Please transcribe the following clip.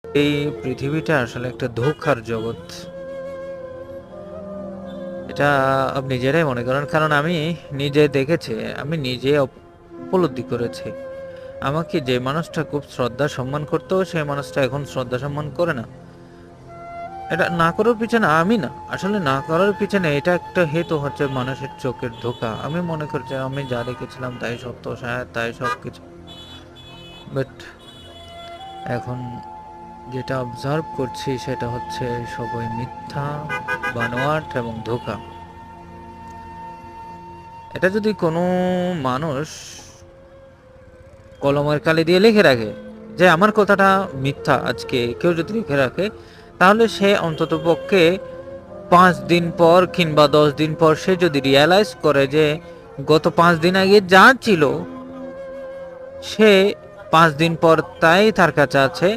এই পৃথিবীটা আসলে একটা ধোঁকার জগৎ। এটা আপনি নিজেরাই মনে করেন, কারণ আমি নিজে দেখেছি, আমি নিজে উপলব্ধি করেছি। আমাকে যে মানুষটা খুব শ্রদ্ধা সম্মান করতো, সেই মানুষটা এখন শ্রদ্ধা সম্মান করে না। এটা না করার পিছনে আমি না, আসলে না করার পিছনে এটা একটা হেতু হচ্ছে মানুষের চোখের ধোঁকা। আমি মনে করছি আমি যা দেখেছিলাম তাই সত্য, শায়দ তাই সবকিছু। বাট এখন যেটা অবজার্ভ করছি সেটা হচ্ছে সবই মিথ্যা, বানোয়াট এবং ধোঁকা। এটা যদি কোনো মানুষ কলমের কালি দিয়ে লিখে রাখে যে আমার কথাটা মিথ্যা, আজকে কেউ যদি লিখে রাখে, তাহলে সে অন্তত পক্ষে 5 দিন পর কিংবা 10 দিন পর সে যদি রিয়ালাইজ করে যে গত 5 দিন আগে যা ছিল সে 5 দিন পর তাই তার কাছে আছে,